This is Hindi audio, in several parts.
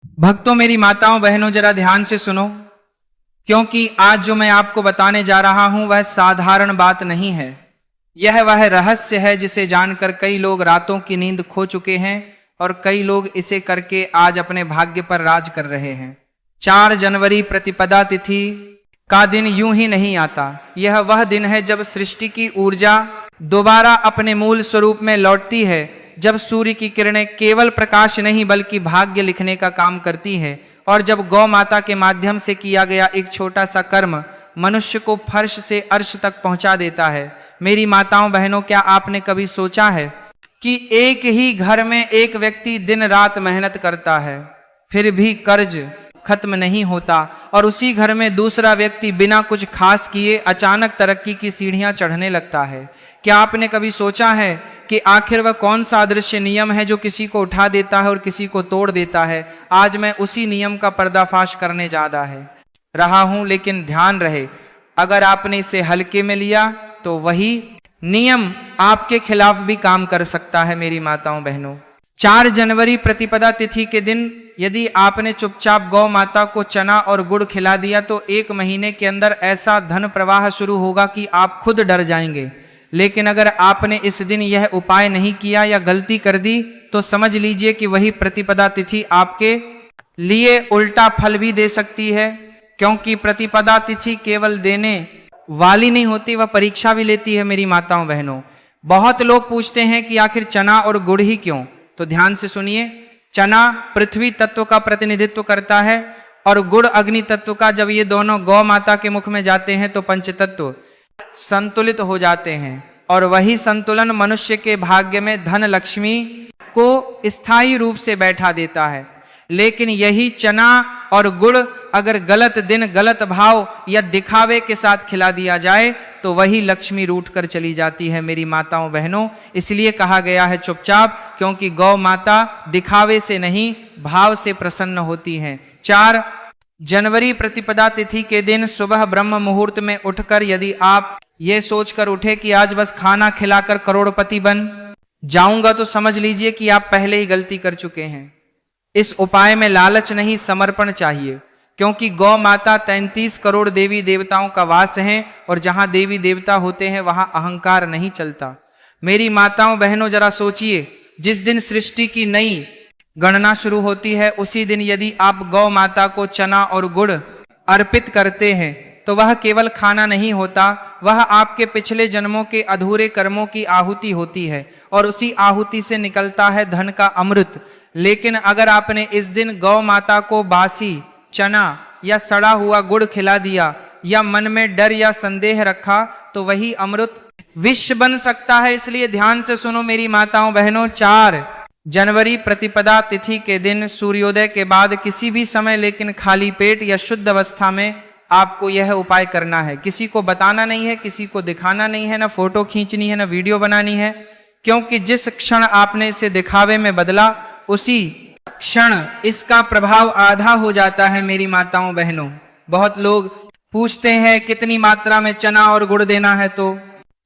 भक्तों, मेरी माताओं बहनों, जरा ध्यान से सुनो, क्योंकि आज जो मैं आपको बताने जा रहा हूं वह साधारण बात नहीं है। यह वह रहस्य है जिसे जानकर कई लोग रातों की नींद खो चुके हैं और कई लोग इसे करके आज अपने भाग्य पर राज कर रहे हैं। 4 जनवरी प्रतिपदा तिथि का दिन यूं ही नहीं आता। यह वह दिन है जब सृष्टि की ऊर्जा दोबारा अपने मूल स्वरूप में लौटती है, जब सूर्य की किरणें केवल प्रकाश नहीं बल्कि भाग्य लिखने का काम करती है, और जब गौ माता के माध्यम से किया गया एक छोटा सा कर्म मनुष्य को फर्श से अर्श तक पहुंचा देता है। मेरी माताओं बहनों, क्या आपने कभी सोचा है कि एक ही घर में एक व्यक्ति दिन रात मेहनत करता है, फिर भी कर्ज खत्म नहीं होता, और उसी घर में दूसरा व्यक्ति बिना कुछ खास किए अचानक तरक्की की सीढ़ियां चढ़ने लगता है। क्या आपने कभी सोचा है कि आखिर वह कौन सा अदृश्य नियम है जो किसी को उठा देता है और किसी को तोड़ देता है? आज मैं उसी नियम का पर्दाफाश करने जा रहा हूं, लेकिन ध्यान रहे, अगर आपने इसे हल्के में लिया तो वही नियम आपके खिलाफ भी काम कर सकता है। मेरी माताओं बहनों, 4 जनवरी प्रतिपदा तिथि के दिन यदि आपने चुपचाप गौ माता को चना और गुड़ खिला दिया तो 1 महीने के अंदर ऐसा धन प्रवाह शुरू होगा कि आप खुद डर जाएंगे। लेकिन अगर आपने इस दिन यह उपाय नहीं किया या गलती कर दी तो समझ लीजिए कि वही प्रतिपदा तिथि आपके लिए उल्टा फल भी दे सकती है, क्योंकि प्रतिपदा तिथि केवल देने वाली नहीं होती, वह परीक्षा भी लेती है। मेरी माताओं बहनों, बहुत लोग पूछते हैं कि आखिर चना और गुड़ ही क्यों? तो ध्यान से सुनिए, चना पृथ्वी तत्व का प्रतिनिधित्व करता है और गुड़ अग्नि तत्व का। जब ये दोनों गौ माता के मुख में जाते हैं तो पंच तत्व संतुलित हो जाते हैं, और वही संतुलन मनुष्य के भाग्य में धन लक्ष्मी को स्थायी रूप से बैठा देता है। लेकिन यही चना और गुड़ अगर गलत दिन, गलत भाव या दिखावे के साथ खिला दिया जाए तो वही लक्ष्मी रूठ कर चली जाती है। मेरी माताओं बहनों, इसलिए कहा गया है चुपचाप, क्योंकि गौ माता दिखावे से नहीं भाव से प्रसन्न होती हैं। 4 जनवरी प्रतिपदा तिथि के दिन सुबह ब्रह्म मुहूर्त में उठकर यदि आप ये सोचकर उठे कि आज बस खाना खिलाकर करोड़पति बन जाऊंगा, तो समझ लीजिए कि आप पहले ही गलती कर चुके हैं। इस उपाय में लालच नहीं, समर्पण चाहिए, क्योंकि गौ माता 33 करोड़ देवी देवताओं का वास है, और जहां देवी देवता होते हैं वहां अहंकार नहीं चलता। मेरी माताओं बहनों, जरा सोचिए, जिस दिन सृष्टि की नई गणना शुरू होती है उसी दिन यदि आप गौ माता को चना और गुड़ अर्पित करते हैं तो वह केवल खाना नहीं होता, वह आपके पिछले जन्मों के अधूरे कर्मों की आहुति होती है, और उसी आहुति से निकलता है धन का अमृत। लेकिन अगर आपने इस दिन गौ माता को बासी चना या सड़ा हुआ गुड़ खिला दिया या मन में डर या संदेह रखा तो वही अमृत विष बन सकता है। इसलिए ध्यान से सुनो मेरी माताओं बहनों, 4 जनवरी प्रतिपदा तिथि के दिन सूर्योदय के बाद किसी भी समय, लेकिन खाली पेट या शुद्ध अवस्था में आपको यह उपाय करना है। किसी को बताना नहीं है, किसी को दिखाना नहीं है, ना फोटो खींचनी है, ना वीडियो बनानी है, क्योंकि जिस क्षण आपने इसे दिखावे में बदला उसी क्षण इसका प्रभाव आधा हो जाता है। मेरी माताओं बहनों, बहुत लोग पूछते हैं कितनी मात्रा में चना और गुड़ देना है, तो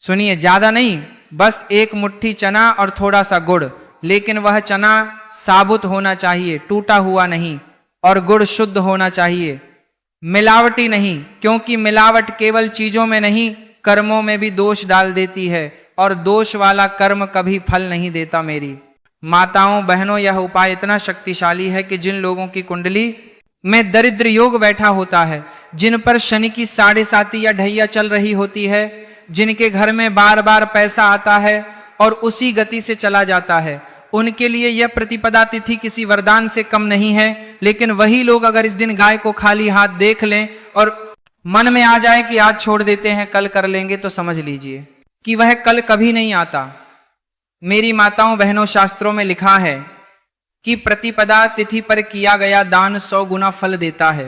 सुनिए, ज्यादा नहीं, बस 1 मुट्ठी चना और थोड़ा सा गुड़, लेकिन वह चना साबुत होना चाहिए, टूटा हुआ नहीं, और गुड़ शुद्ध होना चाहिए, मिलावटी नहीं, क्योंकि मिलावट केवल चीजों में नहीं कर्मों में भी दोष डाल देती है, और दोष वाला कर्म कभी फल नहीं देता। मेरी माताओं बहनों, यह उपाय इतना शक्तिशाली है कि जिन लोगों की कुंडली में दरिद्र योग बैठा होता है, जिन पर शनि की 7.5 या ढैया चल रही होती है, जिनके घर में बार बार पैसा आता है और उसी गति से चला जाता है, उनके लिए यह प्रतिपदा तिथि किसी वरदान से कम नहीं है। लेकिन वही लोग अगर इस दिन गाय को खाली हाथ देख लें और मन में आ जाए कि आज छोड़ देते हैं, कल कर लेंगे, तो समझ लीजिए कि वह कल कभी नहीं आता। मेरी माताओं बहनों, शास्त्रों में लिखा है कि प्रतिपदा तिथि पर किया गया दान 100 गुना फल देता है,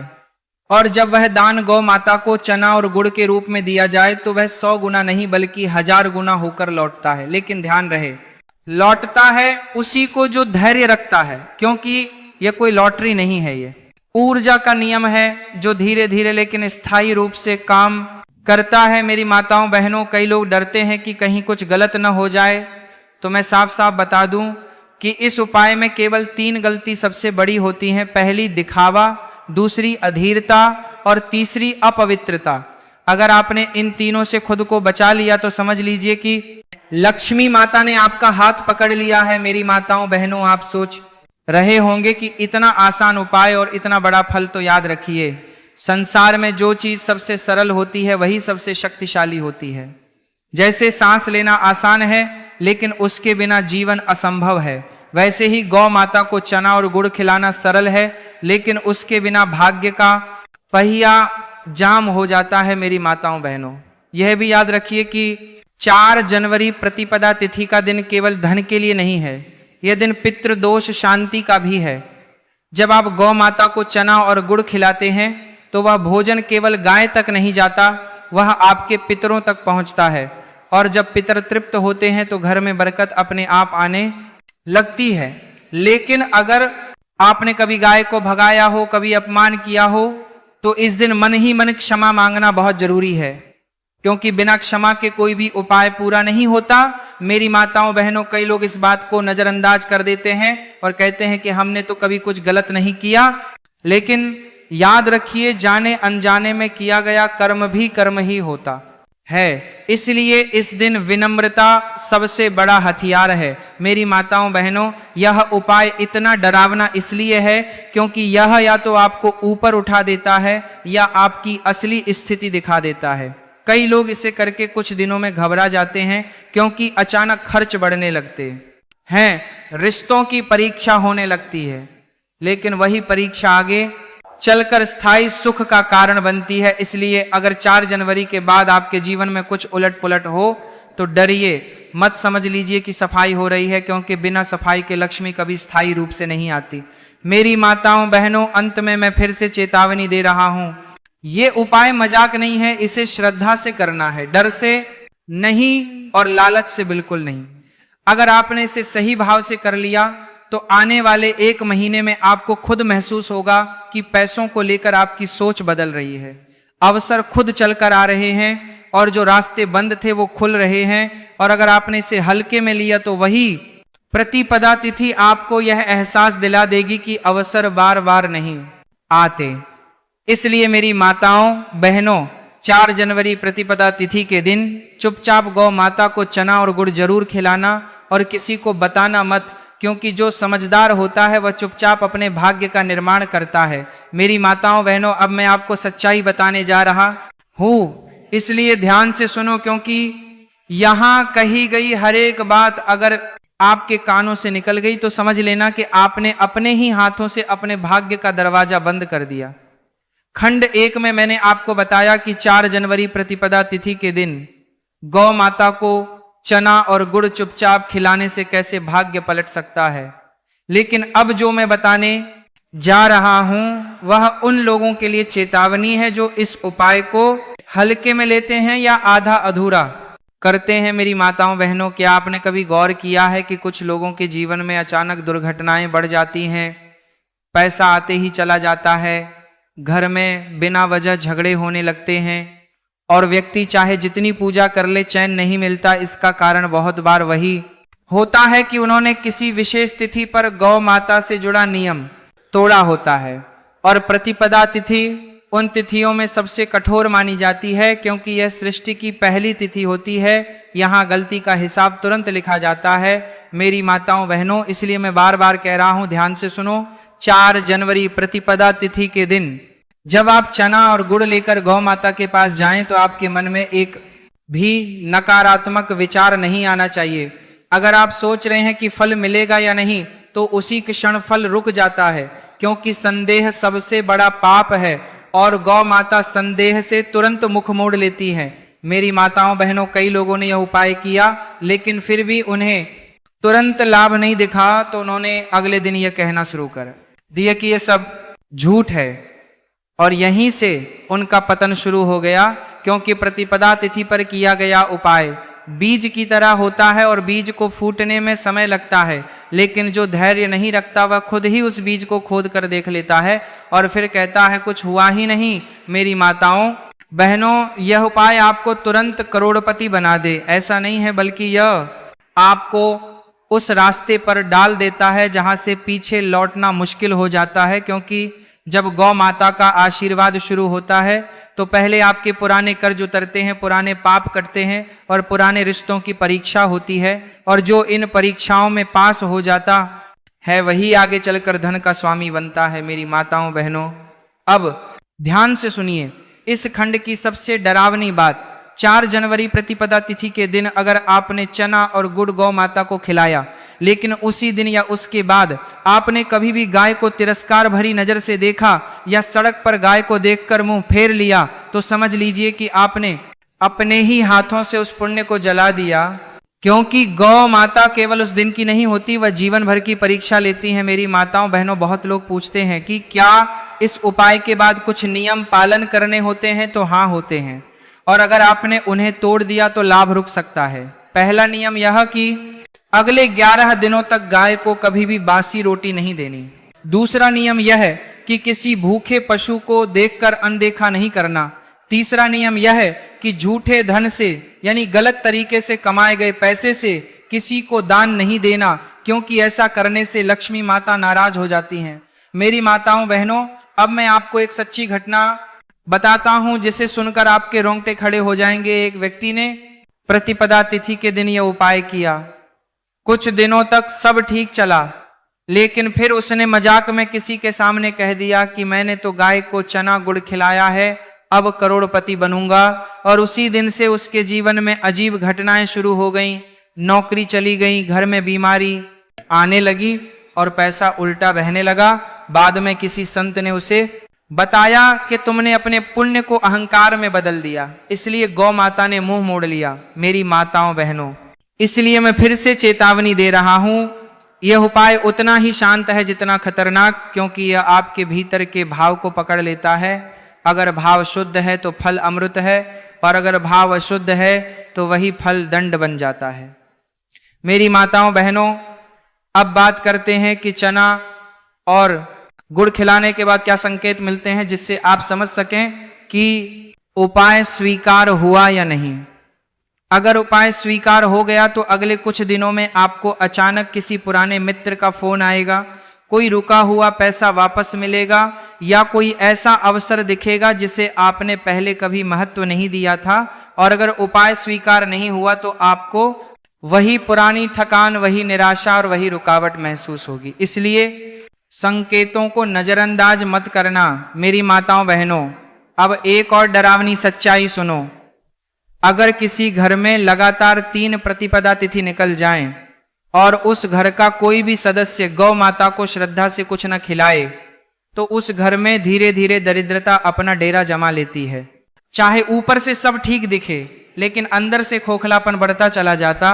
और जब वह दान गौ माता को चना और गुड़ के रूप में दिया जाए तो वह 100 गुना नहीं बल्कि 1000 गुना होकर लौटता है। लेकिन ध्यान रहे, लौटता है उसी को जो धैर्य रखता है, क्योंकि यह कोई लॉटरी नहीं है, ये ऊर्जा का नियम है जो धीरे धीरे लेकिन स्थायी रूप से काम करता है। मेरी माताओं बहनों, कई लोग डरते हैं कि कहीं कुछ गलत न हो जाए, तो मैं साफ साफ बता दूं, कि इस उपाय में केवल 3 गलती सबसे बड़ी होती हैं। पहली दिखावा, दूसरी अधीरता और तीसरी अपवित्रता। अगर आपने इन तीनों से खुद को बचा लिया तो समझ लीजिए कि लक्ष्मी माता ने आपका हाथ पकड़ लिया है। मेरी माताओं बहनों, आप सोच रहे होंगे कि इतना आसान उपाय और इतना बड़ा फल। तो याद रखिए, संसार में जो चीज सबसे सरल होती है वही सबसे शक्तिशाली होती है। जैसे सांस लेना आसान है लेकिन उसके बिना जीवन असंभव है, वैसे ही गौ माता को चना और गुड़ खिलाना सरल है लेकिन उसके बिना भाग्य का पहिया जाम हो जाता है। मेरी माताओं बहनों, यह भी याद रखिए कि 4 जनवरी प्रतिपदा तिथि का दिन केवल धन के लिए नहीं है, यह दिन पितृदोष शांति का भी है। जब आप गौ माता को चना और गुड़ खिलाते हैं तो वह भोजन केवल गाय तक नहीं जाता, वह आपके पितरों तक पहुंचता है। और जब पितर तृप्त होते हैं तो घर में बरकत अपने आप आने लगती है। लेकिन अगर आपने कभी गाय को भगाया हो, कभी अपमान किया हो, तो इस दिन मन ही मन क्षमा मांगना बहुत जरूरी है, क्योंकि बिना क्षमा के कोई भी उपाय पूरा नहीं होता। मेरी माताओं बहनों, कई लोग इस बात को नजरअंदाज कर देते हैं और कहते हैं कि हमने तो कभी कुछ गलत नहीं किया। लेकिन याद रखिए, जाने अनजाने में किया गया कर्म भी कर्म ही होता है। इसलिए इस दिन विनम्रता सबसे बड़ा हथियार है। मेरी माताओं बहनों, यह उपाय इतना डरावना इसलिए है क्योंकि यह या तो आपको ऊपर उठा देता है या आपकी असली स्थिति दिखा देता है। कई लोग इसे करके कुछ दिनों में घबरा जाते हैं क्योंकि अचानक खर्च बढ़ने लगते हैं, रिश्तों की परीक्षा होने लगती है, लेकिन वही परीक्षा आगे चलकर स्थायी सुख का कारण बनती है। इसलिए अगर 4 जनवरी के बाद आपके जीवन में कुछ उलट पुलट हो तो डरिए मत, समझ लीजिए कि सफाई हो रही है, क्योंकि बिना सफाई के लक्ष्मी कभी स्थायी रूप से नहीं आती। मेरी माताओं बहनों, अंत में मैं फिर से चेतावनी दे रहा हूं, ये उपाय मजाक नहीं है, इसे श्रद्धा से करना है, डर से नहीं और लालच से बिल्कुल नहीं। अगर आपने इसे सही भाव से कर लिया तो आने वाले 1 महीने में आपको खुद महसूस होगा कि पैसों को लेकर आपकी सोच बदल रही है, अवसर खुद चलकर आ रहे हैं और जो रास्ते बंद थे वो खुल रहे हैं। और अगर आपने इसे हल्के में लिया तो वही प्रतिपदा तिथि आपको यह एहसास दिला देगी कि अवसर बार बार नहीं आते। इसलिए मेरी माताओं बहनों, 4 जनवरी प्रतिपदा तिथि के दिन चुपचाप गौ माता को चना और गुड़ जरूर खिलाना और किसी को बताना मत, क्योंकि जो समझदार होता है वह चुपचाप अपने भाग्य का निर्माण करता है। मेरी माताओं बहनों, अब मैं आपको सच्चाई बताने जा रहा हूं, इसलिए ध्यान से सुनो, क्योंकि यहां कही गई हर एक बात अगर आपके कानों से निकल गई तो समझ लेना कि आपने अपने ही हाथों से अपने भाग्य का दरवाजा बंद कर दिया। खंड 1 में मैंने आपको बताया कि 4 जनवरी प्रतिपदा तिथि के दिन गौ माता को चना और गुड़ चुपचाप खिलाने से कैसे भाग्य पलट सकता है। लेकिन अब जो मैं बताने जा रहा हूं वह उन लोगों के लिए चेतावनी है जो इस उपाय को हल्के में लेते हैं या आधा अधूरा करते हैं। मेरी माताओं बहनों, क्या आपने कभी गौर किया है कि कुछ लोगों के जीवन में अचानक दुर्घटनाएं बढ़ जाती हैं, पैसा आते ही चला जाता है, घर में बिना वजह झगड़े होने लगते हैं और व्यक्ति चाहे जितनी पूजा कर ले चैन नहीं मिलता। इसका कारण बहुत बार वही होता है कि उन्होंने किसी विशेष तिथि पर गौ माता से जुड़ा नियम तोड़ा होता है। और प्रतिपदा तिथि उन तिथियों में सबसे कठोर मानी जाती है क्योंकि यह सृष्टि की पहली तिथि होती है। यहाँ गलती का हिसाब तुरंत लिखा जाता है। मेरी माताओं बहनों, इसलिए मैं बार बार कह रहा हूं, ध्यान से सुनो। 4 जनवरी प्रतिपदा तिथि के दिन जब आप चना और गुड़ लेकर गौ माता के पास जाएं तो आपके मन में एक भी नकारात्मक विचार नहीं आना चाहिए। अगर आप सोच रहे हैं कि फल मिलेगा या नहीं तो उसी क्षण फल रुक जाता है, क्योंकि संदेह सबसे बड़ा पाप है और गौ माता संदेह से तुरंत मुख मोड़ लेती है। मेरी माताओं बहनों, कई लोगों ने यह उपाय किया लेकिन फिर भी उन्हें तुरंत लाभ नहीं दिखा तो उन्होंने अगले दिन यह कहना शुरू कर दिया कि यह सब झूठ है और यहीं से उनका पतन शुरू हो गया। क्योंकि प्रतिपदा तिथि पर किया गया उपाय बीज की तरह होता है और बीज को फूटने में समय लगता है, लेकिन जो धैर्य नहीं रखता वह खुद ही उस बीज को खोद कर देख लेता है और फिर कहता है कुछ हुआ ही नहीं। मेरी माताओं बहनों, यह उपाय आपको तुरंत करोड़पति बना दे, ऐसा नहीं है, बल्कि यह आपको उस रास्ते पर डाल देता है जहां से पीछे लौटना मुश्किल हो जाता है, क्योंकि जब गौ माता का आशीर्वाद शुरू होता है तो पहले आपके पुराने कर्ज उतरते हैं, पुराने पाप कटते हैं और पुराने रिश्तों की परीक्षा होती है, और जो इन परीक्षाओं में पास हो जाता है वही आगे चलकर धन का स्वामी बनता है। मेरी माताओं बहनों, अब ध्यान से सुनिए इस खंड की सबसे डरावनी बात। 4 जनवरी प्रतिपदा तिथि के दिन अगर आपने चना और गुड़ गौ माता को खिलाया, लेकिन उसी दिन या उसके बाद आपने कभी भी गाय को तिरस्कार भरी नजर से देखा या सड़क पर गाय को देखकर मुंह फेर लिया, तो समझ लीजिए कि आपने अपने ही हाथों से उस पुण्य को जला दिया। क्योंकि गौ माता केवल उस दिन की नहीं होती, वह जीवन भर की परीक्षा लेती है। मेरी माताओं बहनों, बहुत लोग पूछते हैं कि क्या इस उपाय के बाद कुछ नियम पालन करने होते हैं? तो हाँ, होते हैं, और अगर आपने उन्हें तोड़ दिया तो लाभ रुक सकता है। पहला नियम यह कि अगले 11 दिनों तक गाय को कभी भी बासी रोटी नहीं देनी। दूसरा नियम यह है कि किसी भूखे पशु को देखकर अनदेखा नहीं करना। तीसरा नियम यह है कि झूठे धन से यानी गलत तरीके से कमाए गए पैसे से किसी को दान नहीं देना, क्योंकि ऐसा करने से लक्ष्मी माता नाराज हो जाती हैं। मेरी माताओं बहनों, अब मैं आपको एक सच्ची घटना बताता हूं जिसे सुनकर आपके रोंगटे खड़े हो जाएंगे। एक व्यक्ति ने प्रतिपदा तिथि के दिन यह उपाय किया। कुछ दिनों तक सब ठीक चला, लेकिन फिर उसने मजाक में किसी के सामने कह दिया कि मैंने तो गाय को चना गुड़ खिलाया है, अब करोड़पति बनूंगा। और उसी दिन से उसके जीवन में अजीब घटनाएं शुरू हो गईं। नौकरी चली गई, घर में बीमारी आने लगी और पैसा उल्टा बहने लगा। बाद में किसी संत ने उसे बताया कि तुमने अपने पुण्य को अहंकार में बदल दिया, इसलिए गौ माता ने मुंह मोड़ लिया। मेरी माताओं बहनों, इसलिए मैं फिर से चेतावनी दे रहा हूं, यह उपाय उतना ही शांत है जितना खतरनाक, क्योंकि यह आपके भीतर के भाव को पकड़ लेता है। अगर भाव शुद्ध है तो फल अमृत है, और अगर भाव अशुद्ध है तो वही फल दंड बन जाता है। मेरी माताओं बहनों, अब बात करते हैं कि चना और गुड़ खिलाने के बाद क्या संकेत मिलते हैं, जिससे आप समझ सकें कि उपाय स्वीकार हुआ या नहीं। अगर उपाय स्वीकार हो गया तो अगले कुछ दिनों में आपको अचानक किसी पुराने मित्र का फोन आएगा, कोई रुका हुआ पैसा वापस मिलेगा, या कोई ऐसा अवसर दिखेगा जिसे आपने पहले कभी महत्व नहीं दिया था। और अगर उपाय स्वीकार नहीं हुआ तो आपको वही पुरानी थकान, वही निराशा और वही रुकावट महसूस होगी। इसलिए संकेतों को नजरअंदाज मत करना। मेरी माताओं बहनों, अब एक और डरावनी सच्चाई सुनो। अगर किसी घर में लगातार 3 प्रतिपदा तिथि निकल जाएं और उस घर का कोई भी सदस्य गौ माता को श्रद्धा से कुछ न खिलाए, तो उस घर में धीरे धीरे दरिद्रता अपना डेरा जमा लेती है। चाहे ऊपर से सब ठीक दिखे, लेकिन अंदर से खोखलापन बढ़ता चला जाता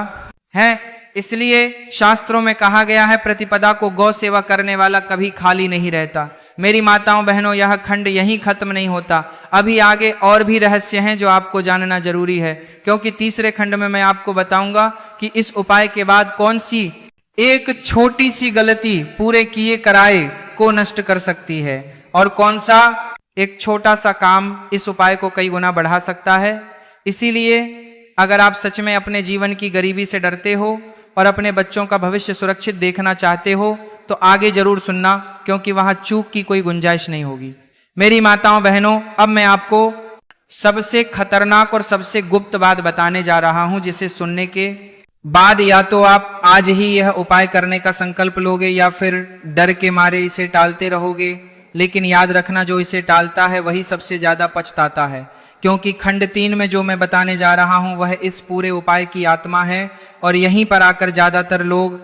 है। इसलिए शास्त्रों में कहा गया है, प्रतिपदा को गौ सेवा करने वाला कभी खाली नहीं रहता। मेरी माताओं बहनों, यह खंड यहीं खत्म नहीं होता। अभी आगे और भी रहस्य हैं जो आपको जानना जरूरी है, क्योंकि तीसरे खंड में मैं आपको बताऊंगा कि इस उपाय के बाद कौन सी एक छोटी सी गलती पूरे किए कराए को नष्ट कर सकती है, और कौन सा एक छोटा सा काम इस उपाय को कई गुना बढ़ा सकता है। इसीलिए अगर आप सच में अपने जीवन की गरीबी से डरते हो और अपने बच्चों का भविष्य सुरक्षित देखना चाहते हो, तो आगे जरूर सुनना, क्योंकि वहां चूक की कोई गुंजाइश नहीं होगी। मेरी माताओं बहनों, अब मैं आपको सबसे खतरनाक और सबसे गुप्त बात बताने जा रहा हूं, जिसे सुनने के बाद या तो आप आज ही यह उपाय करने का संकल्प लोगे या फिर डर के मारे इसे टालते रहोगे। लेकिन याद रखना, जो इसे टालता है वही सबसे ज्यादा पछताता है, क्योंकि खंड 3 में जो मैं बताने जा रहा हूं वह इस पूरे उपाय की आत्मा है, और यहीं पर आकर ज्यादातर लोग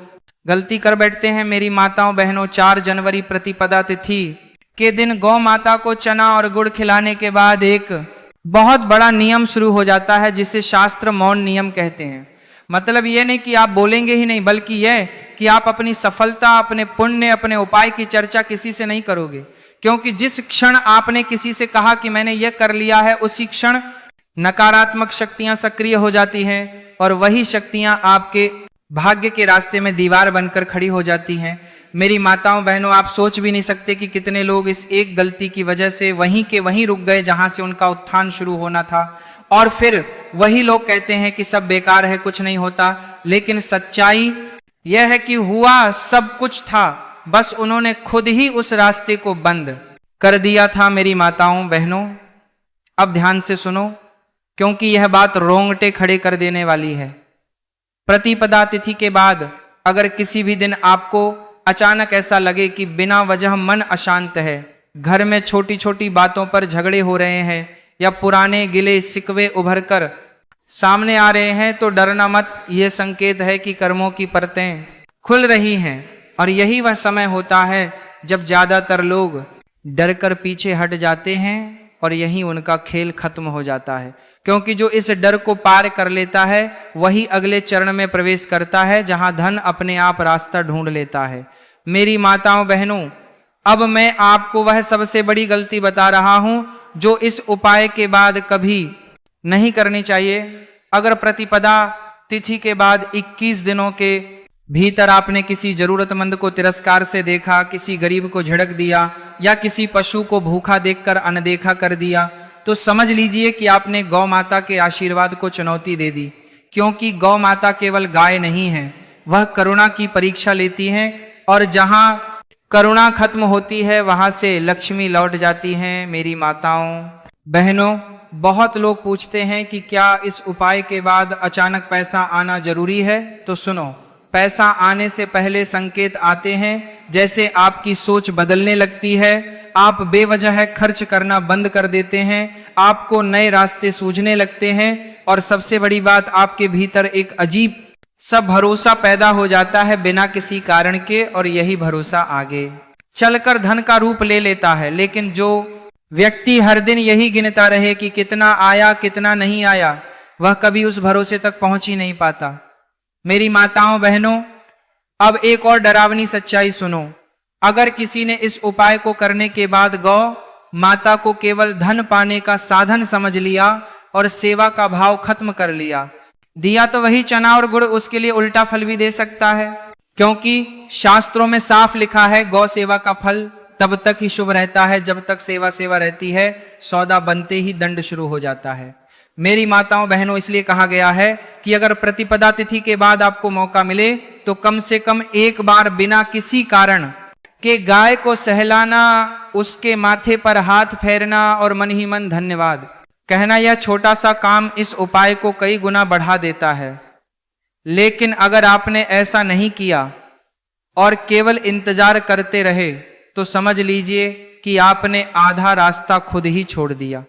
गलती कर बैठते हैं। मेरी माताओं बहनों, 4 जनवरी प्रतिपदा तिथि के दिन गौ माता को चना और गुड़ खिलाने के बाद एक बहुत बड़ा नियम शुरू हो जाता है, जिसे शास्त्र मौन नियम कहते हैं। मतलब यह नहीं कि आप बोलेंगे ही नहीं, बल्कि यह कि आप अपनी सफलता, अपने पुण्य, अपने उपाय की चर्चा किसी से नहीं करोगे, क्योंकि जिस क्षण आपने किसी से कहा कि मैंने यह कर लिया है, उसी क्षण नकारात्मक शक्तियां सक्रिय हो जाती हैं, और वही शक्तियां आपके भाग्य के रास्ते में दीवार बनकर खड़ी हो जाती हैं। मेरी माताओं बहनों, आप सोच भी नहीं सकते कि कितने लोग इस एक गलती की वजह से वहीं के वहीं रुक गए जहां से उनका उत्थान शुरू होना था, और फिर वही लोग कहते हैं कि सब बेकार है, कुछ नहीं होता। लेकिन सच्चाई यह है कि हुआ सब कुछ था, बस उन्होंने खुद ही उस रास्ते को बंद कर दिया था। मेरी माताओं बहनों, अब ध्यान से सुनो, क्योंकि यह बात रोंगटे खड़े कर देने वाली है। प्रतिपदा तिथि के बाद अगर किसी भी दिन आपको अचानक ऐसा लगे कि बिना वजह मन अशांत है, घर में छोटी छोटी बातों पर झगड़े हो रहे हैं या पुराने गिले सिकवे उभर कर सामने आ रहे हैं, तो डरना मत। यह संकेत है कि कर्मों की परतें खुल रही हैं और यही वह समय होता है जब ज्यादातर लोग डरकर पीछे हट जाते हैं और यही उनका खेल खत्म हो जाता है। क्योंकि जो इस डर को पार कर लेता है वही अगले चरण में प्रवेश करता है, जहां धन अपने आप रास्ता ढूंढ लेता है। मेरी माताओं बहनों, अब मैं आपको वह सबसे बड़ी गलती बता रहा हूं जो इस उपाय के बाद कभी नहीं करनी चाहिए। अगर प्रतिपदा तिथि के बाद 21 दिनों के भीतर आपने किसी जरूरतमंद को तिरस्कार से देखा, किसी गरीब को झिड़क दिया या किसी पशु को भूखा देखकर अनदेखा कर दिया, तो समझ लीजिए कि आपने गौ माता के आशीर्वाद को चुनौती दे दी। क्योंकि गौ माता केवल गाय नहीं है, वह करुणा की परीक्षा लेती है और जहां करुणा खत्म होती है वहां से लक्ष्मी लौट जाती है। मेरी माताओं बहनों, बहुत लोग पूछते हैं कि क्या इस उपाय के बाद अचानक पैसा आना जरूरी है? तो सुनो, पैसा आने से पहले संकेत आते हैं। जैसे आपकी सोच बदलने लगती है, आप बेवजह खर्च करना बंद कर देते हैं, आपको नए रास्ते सूझने लगते हैं और सबसे बड़ी बात, आपके भीतर एक अजीब सा भरोसा पैदा हो जाता है बिना किसी कारण के, और यही भरोसा आगे चलकर धन का रूप ले लेता है। लेकिन जो व्यक्ति हर दिन यही गिनता रहे कि कितना आया कितना नहीं आया, वह कभी उस भरोसे तक पहुंच ही नहीं पाता। मेरी माताओं बहनों, अब एक और डरावनी सच्चाई सुनो। अगर किसी ने इस उपाय को करने के बाद गौ माता को केवल धन पाने का साधन समझ लिया और सेवा का भाव खत्म कर लिया, दिया तो वही चना और गुड़, उसके लिए उल्टा फल भी दे सकता है। क्योंकि शास्त्रों में साफ लिखा है, गौ सेवा का फल तब तक ही शुभ रहता है जब तक सेवा रहती है, सौदा बनते ही दंड शुरू हो जाता है। मेरी माताओं बहनों, इसलिए कहा गया है कि अगर प्रतिपदा तिथि के बाद आपको मौका मिले तो कम से कम एक बार बिना किसी कारण के गाय को सहलाना, उसके माथे पर हाथ फेरना और मन ही मन धन्यवाद कहना, यह छोटा सा काम इस उपाय को कई गुना बढ़ा देता है। लेकिन अगर आपने ऐसा नहीं किया और केवल इंतजार करते रहे तो समझ लीजिए कि आपने आधा रास्ता खुद ही छोड़ दिया।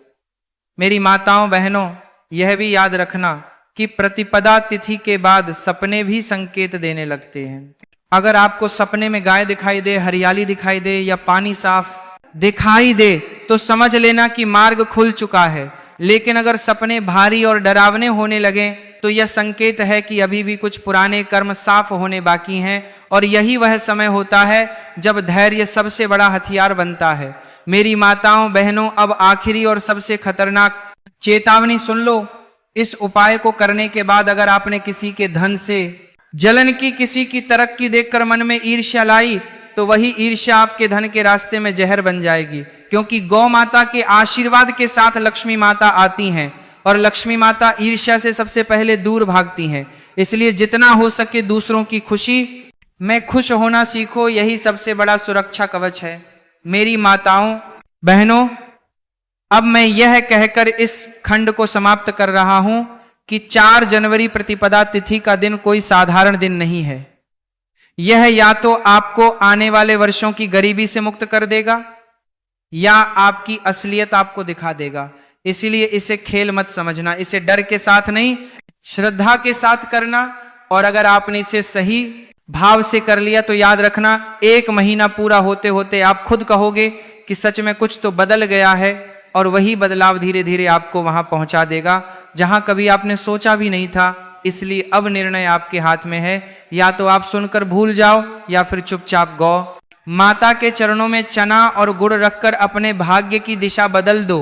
मेरी माताओं बहनों, यह भी याद रखना कि प्रतिपदा तिथि के बाद सपने भी संकेत देने लगते हैं। अगर आपको सपने में गाय दिखाई दे, हरियाली दिखाई दे या पानी साफ दिखाई दे तो समझ लेना कि मार्ग खुल चुका है। लेकिन अगर सपने भारी और डरावने होने लगे तो यह संकेत है कि अभी भी कुछ पुराने कर्म साफ होने बाकी हैं, और यही वह समय होता है जब धैर्य सबसे बड़ा हथियार बनता है। मेरी माताओं बहनों, अब आखिरी और सबसे खतरनाक चेतावनी सुन लो। इस उपाय को करने के बाद अगर आपने किसी के धन से जलन की, किसी की तरक्की देखकर मन में ईर्ष्या लाई, तो वही ईर्ष्या आपके धन के रास्ते में जहर बन जाएगी। क्योंकि गौ माता के आशीर्वाद के साथ लक्ष्मी माता आती हैं और लक्ष्मी माता ईर्ष्या से सबसे पहले दूर भागती हैं। इसलिए जितना हो सके दूसरों की खुशी में खुश होना सीखो, यही सबसे बड़ा सुरक्षा कवच है। मेरी माताओं बहनों, अब मैं यह कहकर इस खंड को समाप्त कर रहा हूं कि 4 जनवरी प्रतिपदा तिथि का दिन कोई साधारण दिन नहीं है। यह या तो आपको आने वाले वर्षों की गरीबी से मुक्त कर देगा या आपकी असलियत आपको दिखा देगा। इसीलिए इसे खेल मत समझना, इसे डर के साथ नहीं, श्रद्धा के साथ करना। और अगर आपने इसे सही भाव से कर लिया तो याद रखना, 1 महीना पूरा होते होते आप खुद कहोगे कि सच में कुछ तो बदल गया है, और वही बदलाव धीरे धीरे आपको वहां पहुंचा देगा जहां कभी आपने सोचा भी नहीं था। इसलिए अब निर्णय आपके हाथ में है, या तो आप सुनकर भूल जाओ या फिर चुपचाप गौ माता के चरणों में चना और गुड़ रखकर अपने भाग्य की दिशा बदल दो।